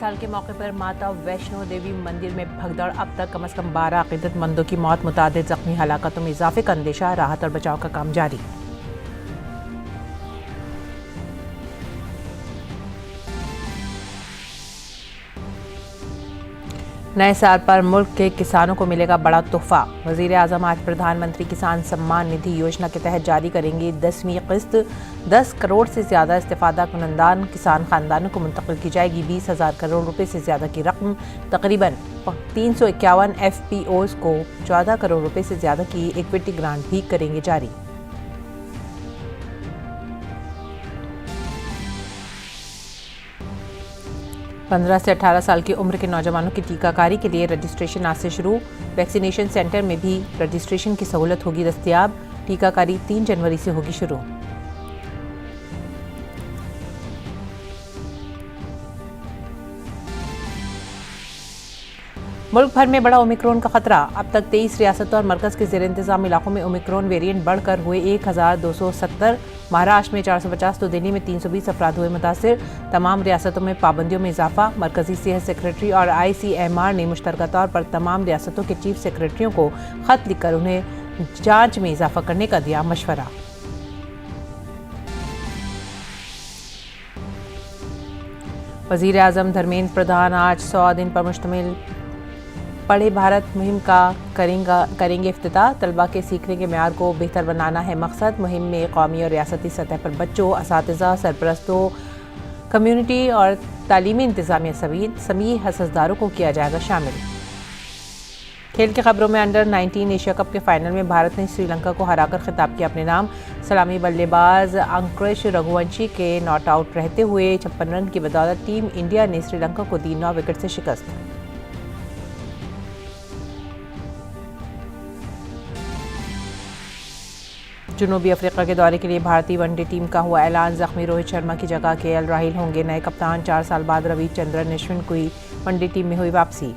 साल के मौके पर माता वैष्णो देवी मंदिर में भगदड़। अब तक कम से कम 12 अकीदतमंदों की मौत, मुतादिद जख्मी, हलाकतों में इजाफे का अंदेशा। राहत और बचाव का काम जारी। नए साल पर मुल्क के किसानों को मिलेगा बड़ा तोहफा। वजीर आजम आज प्रधानमंत्री किसान सम्मान निधि योजना के तहत जारी करेंगे 10वीं किस्त। 10 करोड़ से ज्यादा इस्तेफादा कुनंदान किसान खानदानों को मुंतकिल की जाएगी। 20,000 करोड़ रुपए से ज्यादा की रकम। तकरीबन 351 FPOs को 14 करोड़ रुपए से ज्यादा की इक्विटी ग्रांट भी करेंगे जारी। पंद्रह से 18 साल की उम्र के नौजवानों की टीकाकारी के लिए रजिस्ट्रेशन आज से शुरू। वैक्सीनेशन सेंटर में भी रजिस्ट्रेशन की सहूलत होगी दस्तयाब। टीकाकारी 3 जनवरी से होगी शुरू। मुल्क भर में बढ़ा ओमिक्रॉन का खतरा। अब तक 23 रियासतों और मरकज के जेर इंतजाम इलाकों में ओमिक्रॉन वेरिएंट बढ़कर हुए 1270। महाराष्ट्र में 450 तो दिल्ली में 320 अफराद हुए मुतासिर। तमाम रियासतों में पाबंदियों में इजाफा। मरकजी सेहत सेक्रेटरी और ICMR ने मुश्तरका तौर पर तमाम रियासतों के चीफ सेक्रेटरियों को खत लिखकर उन्हें जांच में इजाफा करने का दिया मशवरा। वजीर आजम धर्मेंद्र प्रधान आज 100 दिन पर मुश्तमिल पढ़े भारत मुहिम का करेंगे इफ्तिताह। तलबा के सीखने के मेयार को बेहतर बनाना है मकसद। मुहिम में कौमी और रियासती सतह पर बच्चों, असातिज़ा, सरपरस्तों, कम्यूनिटी और तालीमी इंतजामिया सभी हससदारों को किया जाएगा शामिल। खेल की खबरों में अंडर-19 एशिया कप के फाइनल में भारत ने श्रीलंका को हराकर खिताब किया अपने नाम। सलामी बल्लेबाज अंकुश रघुवंशी के नॉट आउट रहते हुए 56 रन की बदौलत टीम इंडिया ने श्रीलंका को दी 9 विकेट से शिकस्त। जनूबी अफ्रीका के दौरे के लिए भारतीय वनडे टीम का हुआ ऐलान। जख्मी रोहित शर्मा की जगह KL राहुल होंगे नए कप्तान। 4 साल बाद रविचंद्रन अश्विन की वनडे टीम में हुई वापसी।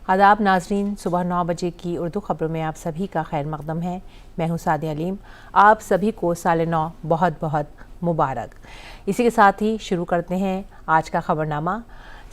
आदाब नाजरीन, सुबह 9 बजे की उर्दू खबरों में आप सभी का खैर मकदम है। मैं हूं सादिया अलीम। आप सभी को साल नौ बहुत बहुत मुबारक। इसी के साथ ही शुरू करते हैं आज का खबरनामा।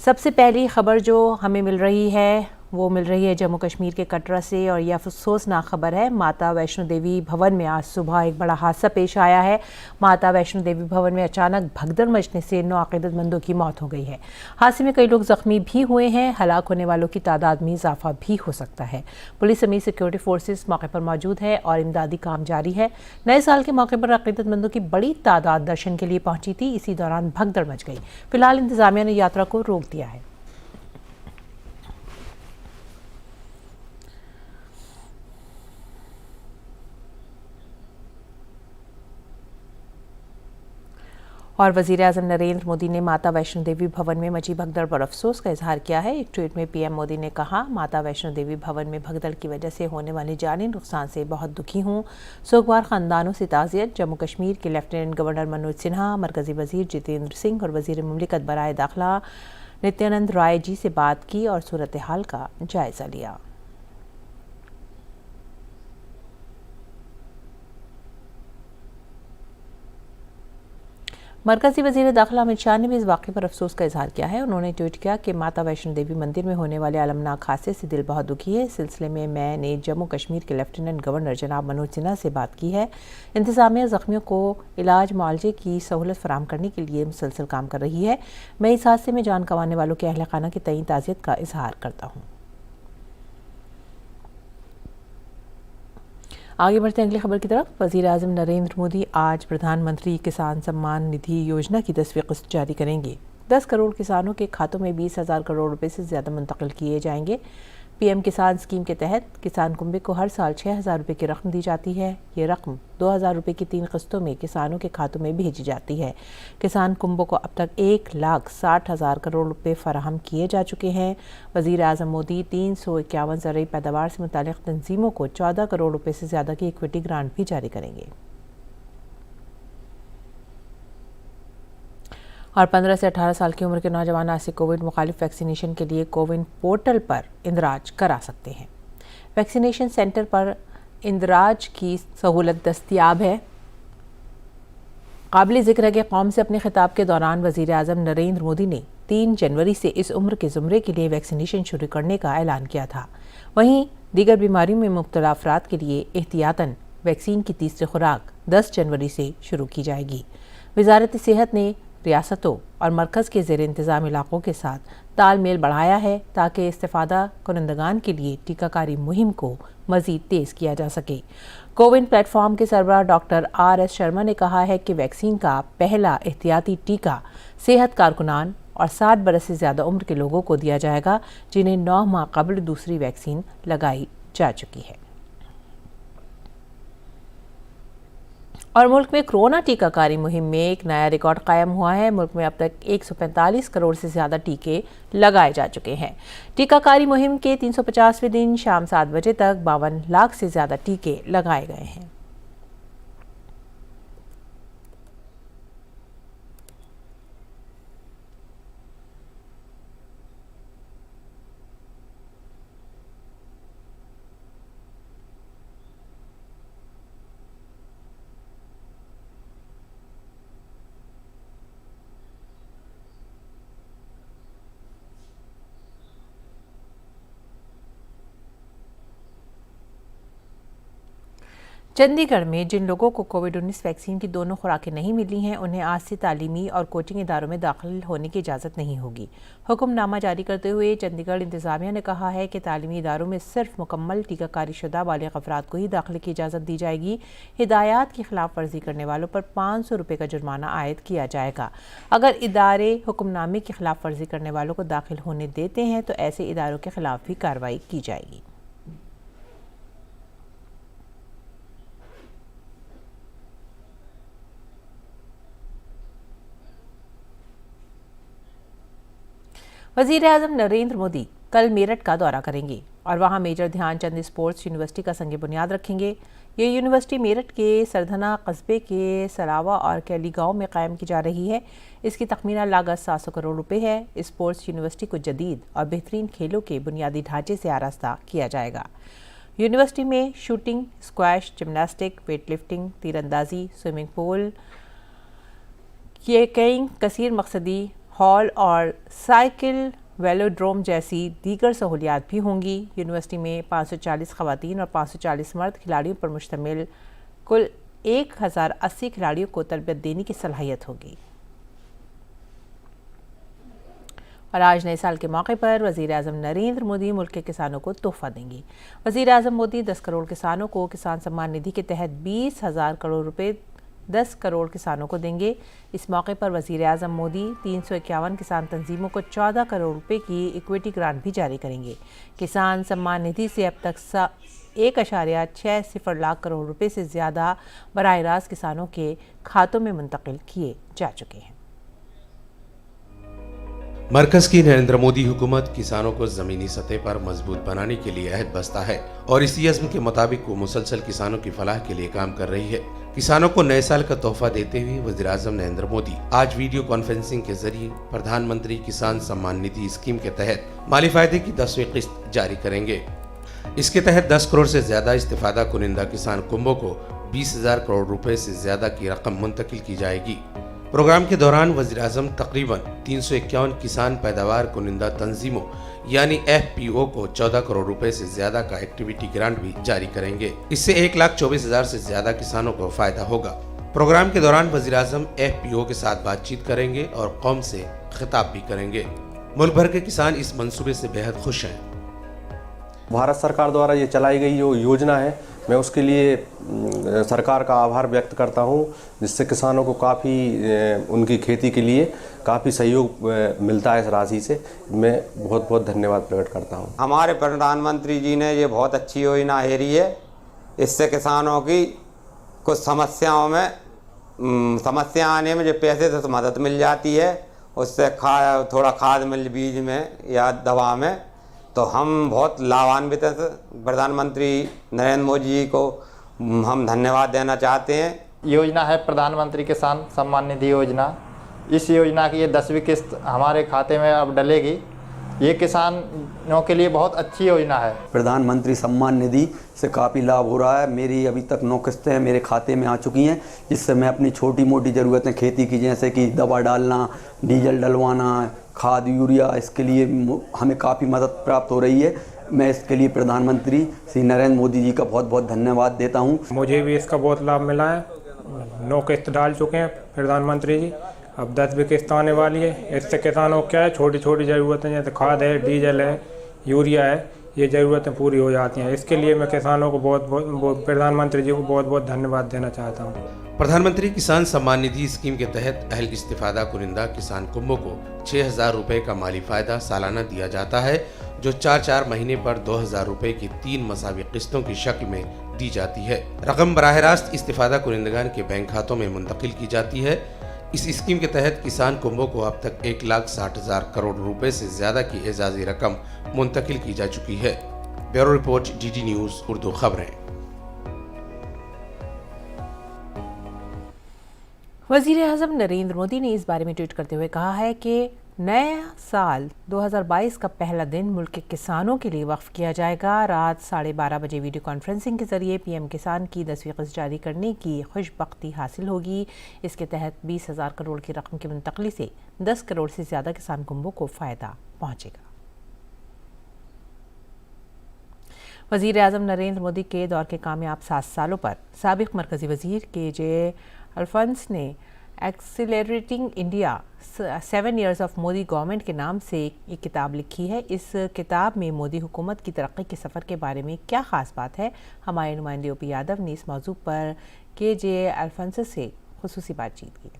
सबसे पहली खबर जो हमें मिल रही है वो मिल रही है जम्मू कश्मीर के कटरा से और यह अफसोसनाक खबर है। माता वैष्णो देवी भवन में आज सुबह एक बड़ा हादसा पेश आया है। माता वैष्णो देवी भवन में अचानक भगदड़ मचने से 9 अकीदतमंदों की मौत हो गई है। हादसे में कई लोग जख्मी भी हुए हैं। हलाक होने वालों की तादाद में इजाफा भी हो सकता है। पुलिस समेत सिक्योरिटी फोर्सेस मौके पर मौजूद है और इमदादी काम जारी है। नए साल के मौके पर अकीदतमंदों की बड़ी तादाद दर्शन के लिए पहुंची थी। इसी दौरान भगदड़ मच गई। फिलहाल इंतजामिया ने यात्रा को रोक दिया है। और वज़ीर आज़म नरेंद्र मोदी ने माता वैष्णो देवी भवन में मची भगदड़ पर अफसोस का इजहार किया है। एक ट्वीट में PM मोदी ने कहा, माता वैष्णो देवी भवन में भगदड़ की वजह से होने वाले जानी नुकसान से बहुत दुखी हूँ। सोगवार खानदानों से ताज़ियत। जम्मू कश्मीर के लेफ्टिनेंट गवर्नर मनोज सिन्हा, मरकजी वजीर जितेंद्र सिंह और वजीर मुमलिकत बराए दाखिला नित्यानंद राय जी से बात की और सूरत हाल का जायजा लिया। मरकजी वज़ीर दाखिला अमित शाह ने भी इस वाक़े पर अफसोस का इजहार किया है। उन्होंने ट्वीट किया कि माता वैष्णो देवी मंदिर में होने वाले अलमनाक हादसे से दिल बहुत दुखी है। इस सिलसिले में मैंने जम्मू कश्मीर के लेफ्टिनेंट गवर्नर जनाब मनोज सिन्हा से बात की है। इंतजामिया ज़ख्मियों को इलाज मुआवजे की सहूलत फराहम करने के लिए मुसलसल काम कर रही है। मैं इस हादसे में जान गंवाने वालों के अहल खाना के तईं ताज़ियत का इजहार करता हूँ। आगे बढ़ते हैं अगली खबर की तरफ। वज़ीर आज़म नरेंद्र मोदी आज प्रधानमंत्री किसान सम्मान निधि योजना की 10वीं किस्त जारी करेंगे। 10 करोड़ किसानों के खातों में 20,000 करोड़ रुपए से ज़्यादा मुंतकिल किए जाएंगे। PM किसान स्कीम के तहत किसान कुंबे को हर साल 6,000 रुपये की रकम दी जाती है। ये रकम 2,000 रुपये की 3 किस्तों में किसानों के खातों में भेजी जाती है। किसान कुंबों को अब तक 1,60,000 करोड़ रुपये फराहम किए जा चुके हैं। वज़ीर आज़म मोदी 351 ज़रूरी पैदावार से मुतालिक तंजीमों को 14 करोड़ रुपये से ज़्यादा की इक्विटी ग्रांट भी जारी करेंगे। और 15 से 18 साल की उम्र के नौजवान आज से कोविड मुखालिफ वैक्सीनेशन के लिए कोविन पोर्टल पर इंदराज करा सकते हैं। वैक्सीनेशन सेंटर पर इंदराज की सहूलत दस्तियाब है। काबिल ज़िक्र है कि कौम से अपने खिताब के दौरान वज़ीर आज़म नरेंद्र मोदी ने 3 जनवरी से इस उम्र के ज़ुमरे के लिए वैक्सीनेशन शुरू करने का ऐलान किया था। वहीं दीगर बीमारियों में मुब्तला अफराद के लिए एहतियातन वैक्सीन की तीसरी खुराक 10 जनवरी से शुरू की जाएगी। वज़ारत सेहत ने रियासतों और मरकज़ के ज़ेर इंतज़ाम इलाक़ों के साथ तालमेल बढ़ाया है ताकि इस्तिफ़ादा कुनंदगान के लिए टीकाकारी मुहिम को मज़ीद तेज़ किया जा सके। कोविन प्लेटफॉर्म के सरबराह डॉक्टर RS शर्मा ने कहा है कि वैक्सीन का पहला एहतियाती टीका सेहत कारकुनान और 60 बरस से ज़्यादा उम्र के लोगों को दिया जाएगा जिन्हें 9 माह कबल दूसरी वैक्सीन लगाई जा चुकी है। और मुल्क में कोरोना टीकाकारी मुहिम में एक नया रिकॉर्ड कायम हुआ है। मुल्क में अब तक 145 करोड़ से ज़्यादा टीके लगाए जा चुके हैं। टीकाकारी मुहिम के 350वें दिन शाम 7 बजे तक 52 लाख से ज़्यादा टीके लगाए गए हैं। चंडीगढ़ में जिन लोगों को कोविड-19 वैक्सीन की दोनों खुराकें नहीं मिली हैं, उन्हें आज से तालीमी और कोचिंग इदारों में दाखिल होने की इजाज़त नहीं होगी। हुक्मनामा जारी करते हुए चंडीगढ़ इंतज़ामिया ने कहा है कि तालीमी इदारों में सिर्फ मुकम्मल टीकाकारी शुदा बालिग़ अफराद को ही दाखिले की इजाज़त दी जाएगी। हिदायत की खिलाफ वर्जी करने वालों पर 500 रुपये का जुर्माना आयद किया जाएगा। अगर इदारे हुक्मनामे की खिलाफ वर्जी करने वालों को दाखिल होने देते हैं तो ऐसे इदारों के खिलाफ भी कार्रवाई की जाएगी। वज़ीर आज़म नरेंद्र मोदी कल मेरठ का दौरा करेंगे और वहां मेजर ध्यानचंद स्पोर्ट्स यूनिवर्सिटी का संग बुनियाद रखेंगे। ये यूनिवर्सिटी मेरठ के सरधना कस्बे के सरावा और कैली गांव में कायम की जा रही है। इसकी तखमीना लागत 700 करोड़ रुपए है। स्पोर्ट्स यूनिवर्सिटी को जदीद और बेहतरीन खेलों के बुनियादी ढांचे से आरास्ता किया जाएगा। यूनिवर्सिटी में shooting, squash, gymnastic, weight lifting, तीरंदाजी, स्विमिंग पूल, केकिंग, कसीर मकसदी हॉल और साइकिल वेलोड्रोम जैसी दीगर सहूलियात भी होंगी। यूनिवर्सिटी में 540 ख़वातीन और 540 मर्द खिलाड़ियों पर मुश्तमिल कुल 1080 खिलाड़ियों को तरबियत देने की सलाहियत होगी। और आज नए साल के मौके पर वज़ीर आज़म नरेंद्र मोदी मुल्क के किसानों को तोहफ़ा देंगे। वज़ीर आज़म मोदी 10 करोड़ किसानों को किसान सम्मान निधि के तहत 20,000 करोड़ रुपए 10 करोड़ किसानों को देंगे। इस मौके पर वज़ीर आज़म मोदी 351 किसान तंजीमों को 14 करोड़ रुपए की इक्विटी ग्रांट भी जारी करेंगे। किसान सम्मान निधि से अब तक 1.60 लाख करोड़ रुपए से ज़्यादा बराह रास्त किसानों के खातों में मुंतकिल किए जा चुके हैं। मरकज की नरेंद्र मोदी हुकूमत किसानों को जमीनी सतह पर मजबूत बनाने के लिए अहद बस्ता है और इसी अज़्म के मुताबिक वो मुसलसल किसानों की फलाह के लिए काम कर रही है। किसानों को नए साल का तोहफा देते हुए वज़ीर आज़म नरेंद्र मोदी आज वीडियो कॉन्फ्रेंसिंग के जरिए प्रधानमंत्री किसान सम्मान निधि स्कीम के तहत माली फायदे की 10वीं किस्त जारी करेंगे। इसके तहत 10 करोड़ से ज्यादा इस्तिफादा कुनिंदा किसान कुंभों को 20,000 करोड़ रुपए से ज्यादा की रकम मुंतकिल की जाएगी। प्रोग्राम के दौरान वज़ीर आज़म तकरीबन 351 किसान पैदावार कुनिंदा तंजीमों यानी FPO को 14 करोड़ रुपए से ज्यादा का एक्टिविटी ग्रांट भी जारी करेंगे। इससे 1,24,000 से ज्यादा किसानों को फायदा होगा। प्रोग्राम के दौरान वज़ीर आज़म FPO के साथ बातचीत करेंगे और कौम से खिताब भी करेंगे। मुल्क भर के किसान इस मंसूबे से बेहद खुश हैं। भारत सरकार द्वारा ये चलाई गई जो योजना है, मैं उसके लिए सरकार का आभार व्यक्त करता हूँ, जिससे किसानों को काफ़ी उनकी खेती के लिए काफ़ी सहयोग मिलता है। इस राशि से मैं बहुत बहुत धन्यवाद प्रकट करता हूँ। हमारे प्रधानमंत्री जी ने ये बहुत अच्छी योजना हेरी है। इससे किसानों की कुछ समस्याओं में समस्या आने में जो पैसे से मदद मिल जाती है, उससे थोड़ा खाद मिल बीज में या दवा में, तो हम बहुत लाभान्वित हैं। प्रधानमंत्री नरेंद्र मोदी जी को हम धन्यवाद देना चाहते हैं। योजना है प्रधानमंत्री किसान सम्मान निधि योजना। इस योजना की ये 10वीं किस्त हमारे खाते में अब डलेगी ये किसानों के लिए बहुत अच्छी योजना है। प्रधानमंत्री सम्मान निधि से काफ़ी लाभ हो रहा है। मेरी अभी तक 9 किस्तें मेरे खाते में आ चुकी हैं, जिससे मैं अपनी छोटी मोटी ज़रूरतें खेती की, जैसे कि दवा डालना, डीजल डलवाना, खाद यूरिया, इसके लिए हमें काफ़ी मदद प्राप्त हो रही है। मैं इसके लिए प्रधानमंत्री श्री नरेंद्र मोदी जी का बहुत बहुत धन्यवाद देता हूँ। मुझे भी इसका बहुत लाभ मिला है। 9 किस्त डाल चुके हैं प्रधानमंत्री जी, अब 10 भी किस्त आने वाली है। इससे किसानों को क्या है, छोटी छोटी ज़रूरतें जैसे खाद है, डीजल है, यूरिया है, ये ज़रूरतें पूरी हो जाती हैं। इसके लिए मैं किसानों को प्रधानमंत्री जी को बहुत बहुत धन्यवाद देना चाहता हूँ। प्रधानमंत्री किसान सम्मान निधि स्कीम के तहत अहल इस्तिफादा कुनिंदा किसान कुंभों को 6,000 रुपए का माली फायदा सालाना दिया जाता है, जो 4-4 महीने पर 2,000 रुपए की 3 मसावी किस्तों की शक्ल में दी जाती है। रकम बराह रास्त इस्तिफादा कुनिंदगान के बैंक खातों में मुंतकिल की जाती है। इस स्कीम के तहत किसान कुंभों को अब तक 1,60,000 करोड़ रुपए से ज्यादा की एजाजी रकम मुंतकिल की जा चुकी है। Bureau report, DD news Urdu खबरें। वज़ीर आज़म नरेंद्र मोदी ने इस बारे में ट्वीट करते हुए कहा है कि नया साल 2022 का पहला दिन मुल्क के किसानों के लिए वक्फ किया जाएगा। रात 12:30 बजे वीडियो कॉन्फ्रेंसिंग के जरिए PM किसान की 10वीं किस्त जारी करने की खुशबख्ती हासिल होगी। इसके तहत 20,000 करोड़ की रकम की मुंतकली से 10 करोड़ से ज़्यादा किसान कुंभों को फ़ायदा पहुँचेगा। वज़ीर आज़म नरेंद्र मोदी के दौर के कामयाब 7 सालों पर साबिक़ मरकज़ी वज़ीर KJ अल्फोंस ने accelerating India 7 Years of Modi government के नाम से एक किताब लिखी है। इस किताब में मोदी हुकूमत की तरक्की के सफ़र के बारे में क्या ख़ास बात है, हमारे नुमाइंदे OP यादव ने इस मौजू पर KJ अल्फोंस से खुसूसी बातचीत की।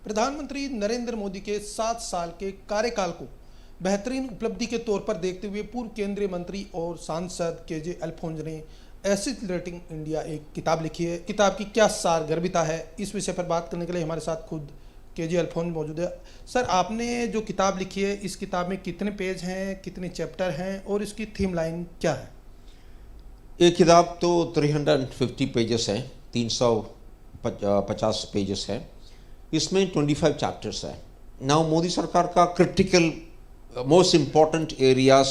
प्रधानमंत्री नरेंद्र मोदी के 7 साल के कार्यकाल को बेहतरीन उपलब्धि के तौर पर देखते हुए पूर्व केंद्रीय मंत्री और सांसद KJ अल्फोंस ने एक्सीलरेटिंग इंडिया एक किताब लिखी है। किताब की क्या सारगर्भिता है, इस विषय पर बात करने के लिए हमारे साथ खुद KJ अल्फोंस मौजूद है। सर, आपने जो किताब लिखी है, इस किताब में कितने पेज हैं, कितने चैप्टर हैं और इसकी थीम लाइन क्या है? ये किताब तो 350 पेजेस है, 350 पेजेस है। इसमें 25 चैप्टर्स है। नाउ मोदी सरकार का क्रिटिकल मोस्ट इम्पॉर्टेंट एरियाज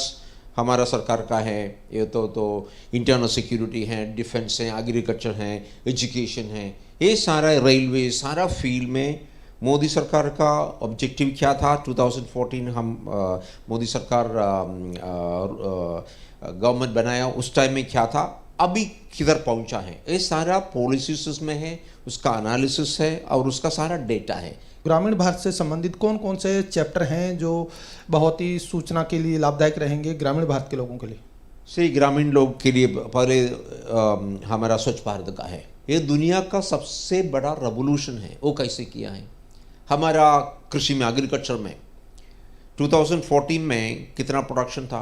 हमारा सरकार का है। ये तो इंटरनल सिक्योरिटी है, डिफेंस है, एग्रीकल्चर है, एजुकेशन है, ये सारा रेलवे, सारा फील्ड में मोदी सरकार का ऑब्जेक्टिव क्या था। 2014 हम मोदी सरकार गवर्नमेंट बनाया, उस टाइम में क्या था, अभी किधर पहुंचा है, ये सारा पॉलिसीज में है, उसका एनालिसिस है और उसका सारा डेटा है। ग्रामीण भारत से संबंधित कौन कौन से चैप्टर हैं जो बहुत ही सूचना के लिए लाभदायक रहेंगे ग्रामीण भारत के लोगों के लिए? सही, ग्रामीण लोग के लिए पहले हमारा स्वच्छ भारत का है। ये दुनिया का सबसे बड़ा रेवोल्यूशन है। वो कैसे किया है, हमारा कृषि में, एग्रीकल्चर में 2014 में कितना प्रोडक्शन था,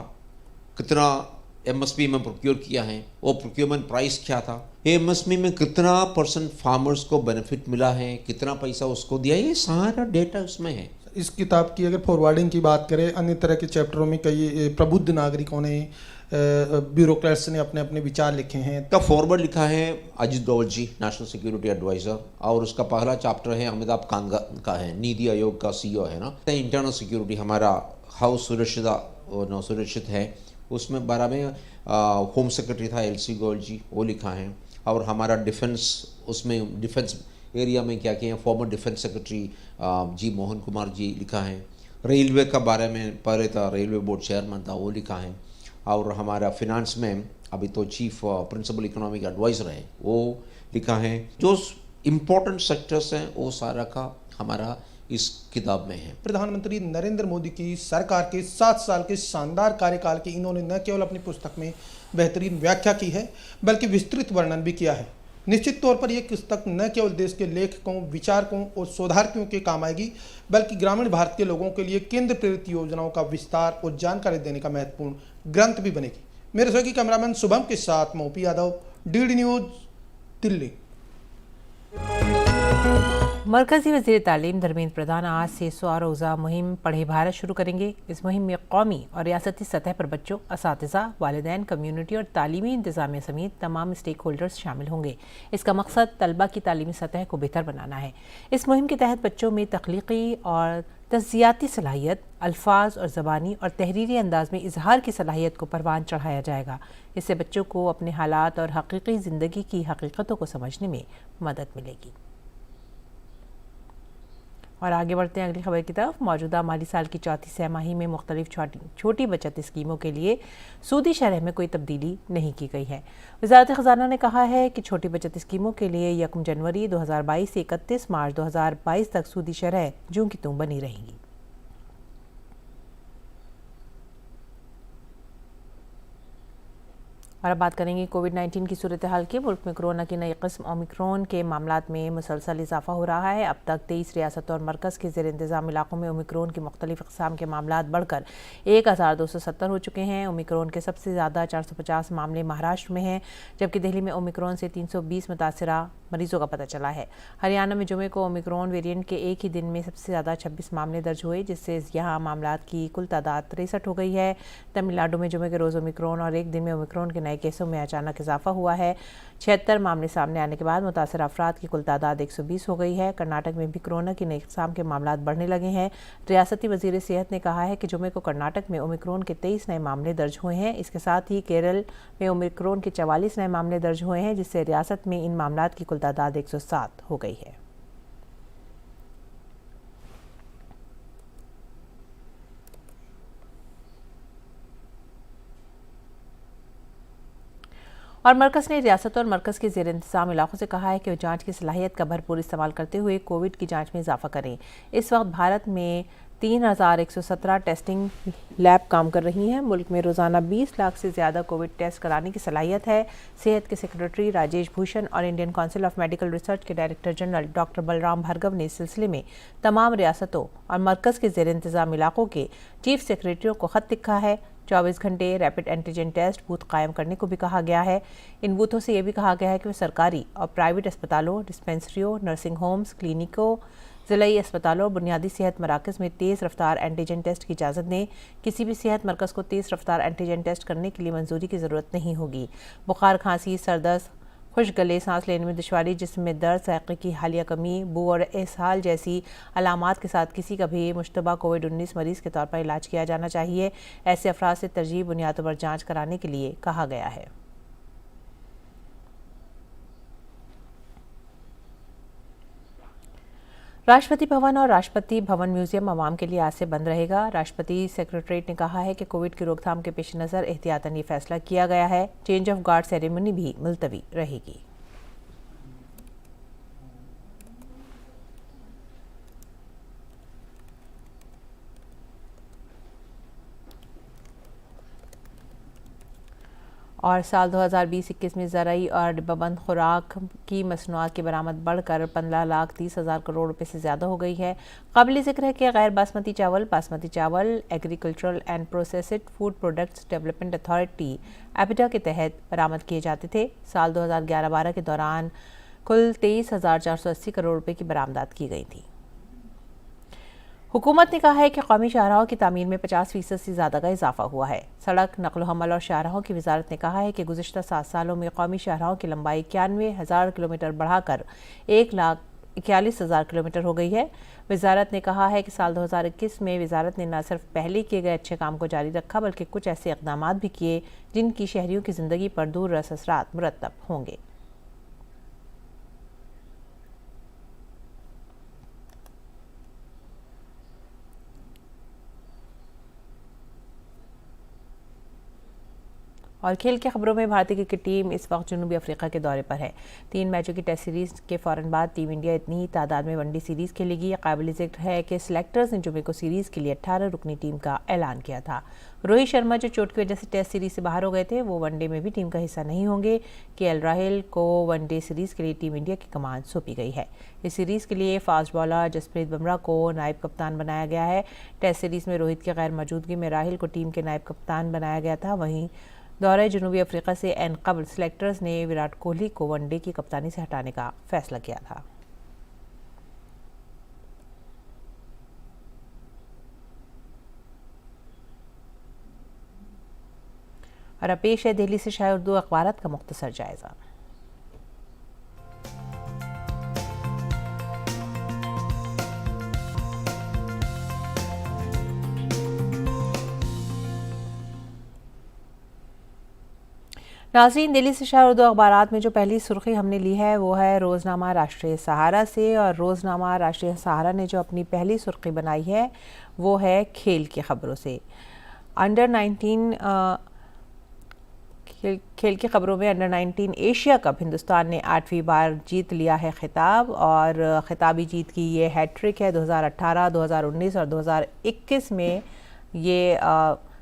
कितना MSP में प्रोक्योर किया है, वो प्रोक्योरमेंट प्राइस क्या था, MSP में कितना % फार्मर्स को बेनिफिट मिला है, कितना पैसा उसको दिया, ये सारा डेटा उसमें है। इस किताब की अगर फॉरवर्डिंग की बात करें, अन्य तरह के चैप्टरों में कई प्रबुद्ध नागरिकों ने, ब्यूरोक्रेट्स ने अपने अपने विचार लिखे हैं। का फॉरवर्ड लिखा है अजित डोवल जी, नेशनल सिक्योरिटी एडवाइजर, और उसका पहला चैप्टर है अमिताभ कांत का है, नीति आयोग का CEO है ना। इंटरनल सिक्योरिटी हमारा हाउस सुरक्षित है, उसमें बारे में होम सेक्रेटरी था LC गोयल जी, वो लिखा है। और हमारा डिफेंस, उसमें डिफेंस एरिया में क्या किया है, फॉर्मर डिफेंस सेक्रेटरी जी मोहन कुमार जी लिखा है। रेलवे का बारे में पहले था रेलवे बोर्ड चेयरमैन था, वो लिखा है। और हमारा फिनांस में अभी तो चीफ प्रिंसिपल इकोनॉमिक एडवाइज़र है, वो लिखा है। जो इम्पोर्टेंट सेक्टर्स हैं वो सारा का हमारा इस किताब में है। प्रधानमंत्री नरेंद्र मोदी की सरकार के 7 साल के शानदार कार्यकाल की इन्होंने न केवल अपनी पुस्तक में बेहतरीन व्याख्या की है, बल्कि विस्तृत वर्णन भी किया है। निश्चित तौर पर यह पुस्तक न केवल देश के लेखकों, विचारकों और शोधार्थियों के काम आएगी, बल्कि ग्रामीण भारत के लोगों के लिए केंद्र प्रेरित योजनाओं का विस्तार और जानकारी देने का महत्वपूर्ण ग्रंथ भी बनेगी। मेरे सहयोगी कैमरामैन शुभम के साथ मैं OP Yadav, DD news, Delhi. मरकजी वज़ीर तालीम धर्मेंद्र प्रधान आज से 100 रोज़ा मुहिम पढ़े भारत शुरू करेंगे। इस मुहिम में कौमी और रियासती सतह पर बच्चों, असातिज़ा, वालिदैन, कम्युनिटी और तालीमी इंतज़ामिया समेत तमाम स्टेक होल्डर्स शामिल होंगे। इसका मकसद तलबा की तालीमी सतह को बेहतर बनाना है। इस मुहिम के तहत बच्चों में तख्लीकी और तज़कियाती सलाहियत, अल्फाज और ज़बानी और तहरीरी अंदाज में इजहार की सलाहियत को परवान चढ़ाया जाएगा। इससे बच्चों को अपने हालात और हकीकी ज़िंदगी की हकीकतों को समझने में मदद मिलेगी। और आगे बढ़ते हैं अगली खबर की तरफ। मौजूदा माली साल की चौथी छमाही में मुख्तलिफ छोटी बचत स्कीमों के लिए सूदी शरह में कोई तब्दीली नहीं की गई है। वज़ारत ख़ज़ाना ने कहा है कि छोटी बचत स्कीमों के लिए 1 जनवरी 2022 से 31 मार्च 2022 तक सूदी शरह जूं की त्यों बनी रहेंगी। और अब बात करेंगे कोविड-19 की सूरत हाल की। मुल्क में कोरोना की नई किस्म ओमिक्रॉन के मामलात में मुसलसल इजाफा हो रहा है। अब तक 23 रियासतों और मरकज़ के ज़ेर इंतज़ाम इलाकों में ओमिक्रॉन की मुख्तलिफ अक़साम के मामलात बढ़कर 1270 हो चुके हैं। ओमिक्रॉन के सबसे ज़्यादा 450 मामले महाराष्ट्र में हैं, जबकि दिल्ली में ओमिक्रॉन से 320 मुतासिरा मरीजों का पता चला है। हरियाणा में जुमे को ओमिक्रॉन वेरिएंट के एक ही दिन में सबसे ज़्यादा 26 मामले दर्ज हुए, जिससे यहाँ मामलात की कुल तादाद 63 हो गई है। तमिलनाडु में जुमे के रोज़ ओमिक्रॉन और एक दिन में ओमिक्रॉन के नए केसों में अचानक इजाफा हुआ है। 76 मामले सामने आने के बाद मुतासर अफराद की कुल तादाद 120 हो गई है। कर्नाटक में भी कोरोना की नई किस्म के मामलात बढ़ने लगे हैं। रियासती वज़ीर सेहत ने कहा है कि जुमे को कर्नाटक में ओमिक्रॉन के 23 नए मामले दर्ज हुए हैं। इसके साथ ही केरल में ओमिक्रॉन के 44 नए मामले दर्ज हुए हैं, जिससे रियासत में इन मामलात की कुल तादाद 107 हो गई है। और मरकज़ ने रियासतों और मरकज़ के ज़ेर इंतज़ाम इलाकों से कहा है कि वो जांच की सलाहियत का भरपूर इस्तेमाल करते हुए कोविड की जांच में इजाफा करें। इस वक्त भारत में 3117 टेस्टिंग लैब काम कर रही हैं। मुल्क में रोज़ाना 20 लाख से ज़्यादा कोविड टेस्ट कराने की सलाहियत है। सेहत के सेक्रेटरी राजेश भूषण और Indian Council of Medical Research के director general doctor Balram Bhargava ने इस सिलसिले में तमाम रियासतों और मरकज़ के ज़ेर इंतज़ाम इलाकों के चीफ सेक्रेटरियों को ख़त लिखा है। 24 घंटे रैपिड एंटीजन टेस्ट बूथ कायम करने को भी कहा गया है। इन बूथों से ये भी कहा गया है कि वे सरकारी और प्राइवेट अस्पतालों, डिस्पेंसरियों, नर्सिंग होम्स, क्लिनिकों, ज़िलाई अस्पतालों और बुनियादी सेहत मराकज़ में तेज़ रफ्तार एंटीजन टेस्ट की इजाज़त दें। किसी भी सेहत मरकज़ को तेज़ रफ्तार एंटीजन टेस्ट करने के लिए मंजूरी की ज़रूरत नहीं होगी। बुखार, खांसी, सरदर्द, खुश गले, सांस लेने में दुश्वारी, जिस्म में दर्द, ज़ायक़े की हालिया कमी, बू और इसहाल जैसी अलामात के साथ किसी का भी मुश्तबा कोविड-19 मरीज़ के तौर पर इलाज किया जाना चाहिए। ऐसे अफराद से तरजीह बुनियादों पर जाँच कराने के लिए कहा गया है। राष्ट्रपति भवन और राष्ट्रपति भवन म्यूजियम आवाम के लिए आज से बंद रहेगा। राष्ट्रपति सेक्रेटरीट ने कहा है कि कोविड की रोकथाम के पेश नज़र एहतियातन ये फैसला किया गया है। चेंज ऑफ गार्ड सेरेमनी भी मुलतवी रहेगी। और साल 2020-21 में ज़राई और डिब्बाबंद खुराक की मसनूआत की बरामद बढ़कर 15,30,000 करोड़ रुपए से ज़्यादा हो गई है। काबिल ज़िक्र है कि गैर बासमती चावल Agricultural and Processed Food Products Development Authority APEDA के तहत बरामद किए जाते थे। साल 2011-12 के दौरान कुल 23,480 करोड़ रुपए की बरामदात की गई थी। हुकूमत ने कहा है कि कौमी शाहराहों की तामीर में 50% से ज़्यादा का इजाफा हुआ है। सड़क नक़्ल हमल और शाहराहों की वजारत ने कहा है कि गुज़िश्ता 7 सालों में कौमी शाहराहों की लंबाई 91,000 किलोमीटर बढ़ाकर 1,41,000 किलोमीटर हो गई है। वजारत ने कहा है कि साल 2021 में वजारत ने न सिर्फ पहले किए गए अच्छे काम को जारी रखा, बल्कि कुछ ऐसे इक़दामात भी किए जिनकी शहरियों की ज़िंदगी पर दूर रस असरात मुरतब होंगे। और खेल की खबरों में भारतीय क्रिकेट टीम इस वक्त जनूबी अफ्रीका के दौरे पर है। 3 मैचों की टेस्ट सीरीज के फ़ौरन बाद टीम इंडिया इतनी ही तादाद में वनडे सीरीज़ खेलेगी। काबिल ज़िक्र है कि सिलेक्टर्स ने जुमे को सीरीज़ के लिए 18 रुकनी टीम का ऐलान किया था। रोहित शर्मा जो चोट की वजह से टेस्ट सीरीज से बाहर हो गए थे, वो वनडे में भी टीम का हिस्सा नहीं होंगे। केएल राहुल को वनडे सीरीज़ के लिए टीम इंडिया की कमान सौंपी गई है। इस सीरीज़ के लिए फास्ट बॉलर जसप्रीत बुमराह को नायब कप्तान बनाया गया है। टेस्ट सीरीज़ में रोहित की गैर मौजूदगी में राहुल को टीम के नायब कप्तान बनाया गया था। वहीं दौरे जनूबी अफ्रीका से एन कबल सिलेक्टर्स ने विराट कोहली को वनडे की कप्तानी से हटाने का फैसला किया था। और अब पेश है दिल्ली से शाया उर्दू अखबारात का मुख्तसर जायजा। नाज़रीन, दिल्ली से शाया उर्दू अखबारात में जो पहली सुर्खी हमने ली है वो है रोज़नामा राष्ट्रीय सहारा से। और रोज़नामा राष्ट्रीय सहारा ने जो अपनी पहली सुर्खी बनाई है वो है खेल की खबरों से। अंडर 19 खेल की खबरों में अंडर 19 एशिया कप हिंदुस्तान ने 8वीं बार जीत लिया है खिताब। और ख़िताबी जीत की ये हैट्रिक है। 2018, 2019 और 2021 में ये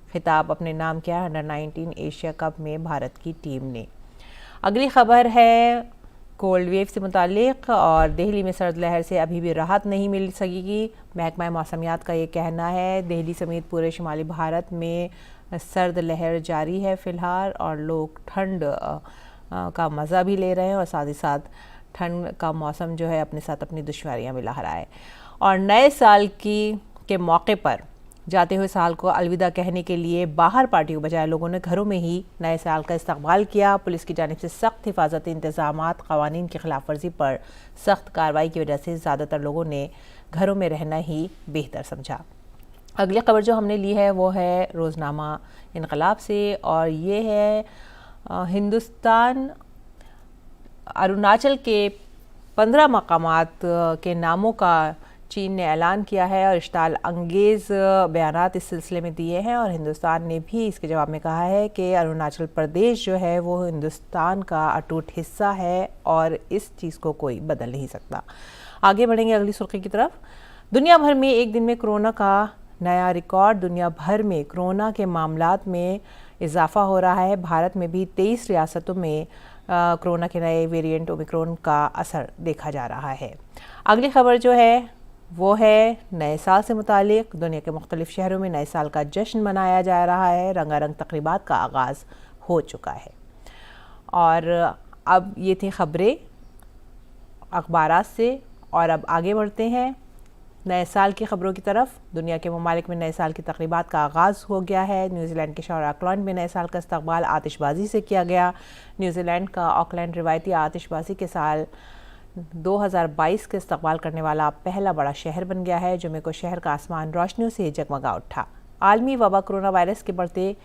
खिताब अपने नाम किया अंडर 19 एशिया कप में भारत की टीम ने। अगली खबर है कोल्ड वेव से मुतालिक और दिल्ली में सर्द लहर से अभी भी राहत नहीं मिल सकेगी। महकमा मौसमियात का ये कहना है। दिल्ली समेत पूरे शुमाली भारत में सर्द लहर जारी है फ़िलहाल और लोग ठंड का मज़ा भी ले रहे हैं और साथ ही साथ ठंड का मौसम जो है अपने साथ अपनी दुश्वारियाँ भी ला रहा है। और नए साल के मौके पर जाते हुए साल को अलविदा कहने के लिए बाहर पार्टियों बजाय लोगों ने घरों में ही नए साल का इस्तकबाल किया। पुलिस की जानिब से सख्त हिफाजती इंतज़ामात, क़वानीन की खिलाफ वर्जी पर सख्त कार्रवाई की वजह से ज़्यादातर लोगों ने घरों में रहना ही बेहतर समझा। अगली खबर जो हमने ली है वो है रोज़नामा इनकलाब से और ये है हिंदुस्तान अरुणाचल के 15 मकामात के नामों का चीन ने ऐलान किया है और इश्ताल अंगेज़ बयानात इस सिलसिले में दिए हैं। और हिंदुस्तान ने भी इसके जवाब में कहा है कि अरुणाचल प्रदेश जो है वो हिंदुस्तान का अटूट हिस्सा है और इस चीज़ को कोई बदल नहीं सकता। आगे बढ़ेंगे अगली सुर्खी की तरफ। दुनिया भर में एक दिन में कोरोना का नया रिकॉर्ड। दुनिया भर में कोरोना के मामलात में इजाफा हो रहा है। भारत में भी 23 रियासतों में कोरोना के नए वेरिएंट ओमिक्रॉन का असर देखा जा रहा है। अगली खबर जो है वो है नए साल से मुतालिक। दुनिया के मुख्तलिफ शहरों में नए साल का जश्न मनाया जा रहा है। रंगारंग तकरीबात का आगाज़ हो चुका है। और अब ये थी खबरें अखबारात से और अब आगे बढ़ते हैं नए साल की खबरों की तरफ। दुनिया के ममालिक में नए साल की तकरीबात का आगाज़ हो गया है। न्यूजीलैंड के शहर ऑकलैंड में नए साल का इस्तकबाल आतिशबाजी से किया गया। न्यूजीलैंड का ऑकलैंड रिवायती आतिशबाजी के साल 2022 के इस्तकबाल करने वाला पहला बड़ा शहर बन गया है। जुमे को शहर का आसमान रोशनियों से जगमगा उठा। आलमी वबा कोरोना वायरस के बढ़ते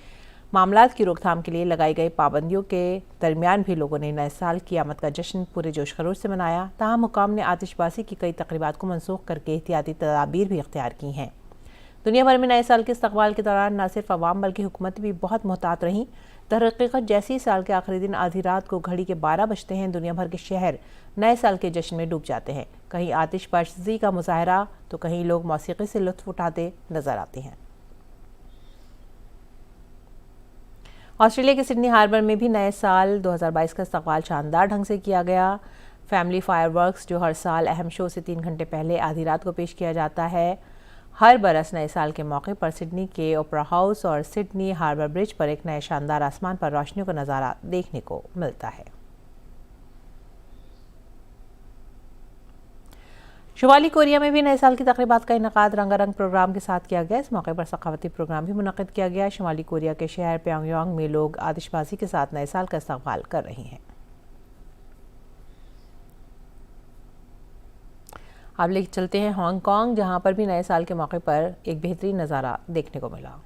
मामलात की रोकथाम के लिए लगाई गई पाबंदियों के दरमियान भी लोगों ने नए साल की आमद का जश्न पूरे जोश खरोश से मनाया। ताहम हुकाम ने आतिशबाजी की कई तकरीबात को मनसूख करके एहतियाती तदाबीर भी इख्तियार की हैं। दुनिया भर में नए साल के इस्तकबाल के दौरान न सिर्फ अवाम बल्कि हुकूमत भी बहुत मोहतात रहीं। दरहकीकत जैसी साल के आखिरी दिन आधी रात को घड़ी के 12 बजते हैं दुनिया भर के शहर नए साल के जश्न में डूब जाते हैं। कहीं आतिशबाजी का मुजाहरा तो कहीं लोग मौसीकी से लुत्फ उठाते नजर आते हैं। ऑस्ट्रेलिया के सिडनी हार्बर में भी नए साल 2022 का इस्तकबाल शानदार ढंग से किया गया। फैमिली फायरवर्क्स जो हर साल अहम शो से 3 घंटे पहले आधी रात को पेश किया जाता है। हर बरस नए साल के मौके पर सिडनी के ओपरा हाउस और सिडनी हार्बर ब्रिज पर एक नए शानदार आसमान पर रोशनियों का नज़ारा देखने को मिलता है। शुमाली कोरिया में भी नए साल की तकरीबात का इनकाद रंगारंग प्रोग्राम के साथ किया गया। इस मौके पर सखावती प्रोग्राम भी मुनक़िद किया गया। शुमाली कोरिया के शहर प्योंगयांग में लोग आतिशबाजी के साथ नए साल का इस्तकबाल कर रहे हैं। अब ले चलते हैं हांगकांग, जहां पर भी नए साल के मौके पर एक बेहतरीन नज़ारा देखने को मिला।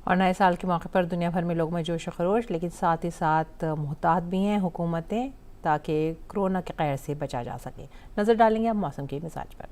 और नए साल के मौके पर दुनिया भर में लोगों में जोश खरोश, लेकिन साथ ही साथ मुहतात भी हैं हुकूमतें ताकि कोरोना के कहर से बचा जा सके। नज़र डालेंगे अब मौसम के मिजाज पर।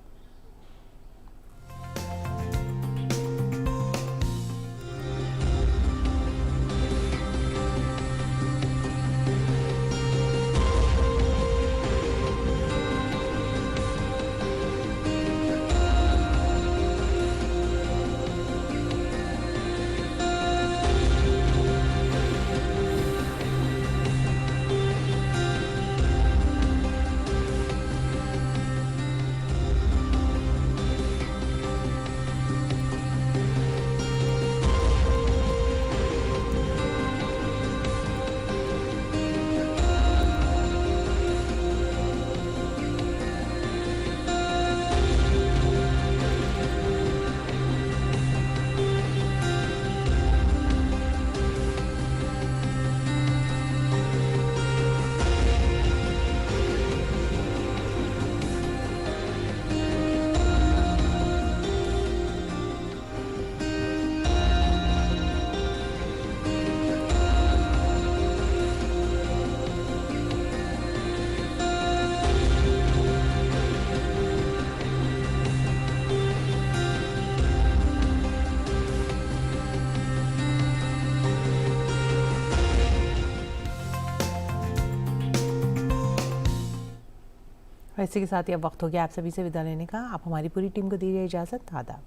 और इसी के साथ ही अब वक्त हो गया आप सभी से विदा लेने का। आप हमारी पूरी टीम को दीजिए इजाज़त। आदाब।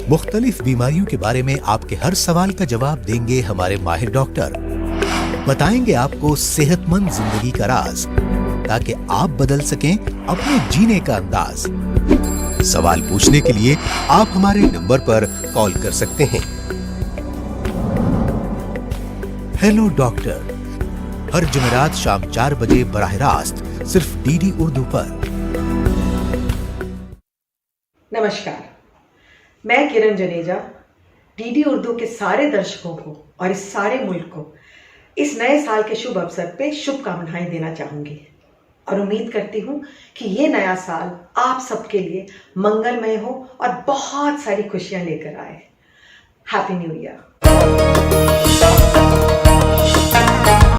मुख्तलिफ बीमारियों के बारे में आपके हर सवाल का जवाब देंगे हमारे माहिर डॉक्टर। बताएंगे आपको सेहतमंद जिंदगी का राज, ताकि आप बदल सकें अपने जीने का अंदाज। सवाल पूछने के लिए आप हमारे नंबर पर कॉल कर सकते हैं। हेलो डॉक्टर, हर जुमेरात शाम 4 बजे बराह रास्त सिर्फ डीडी उर्दू पर। नमस्कार, मैं किरण जनेजा डीडी उर्दू के सारे दर्शकों को और इस सारे मुल्क को इस नए साल के शुभ अवसर पे शुभकामनाएं देना चाहूंगी और उम्मीद करती हूँ कि ये नया साल आप सबके लिए मंगलमय हो और बहुत सारी खुशियां लेकर आए। Happy new year.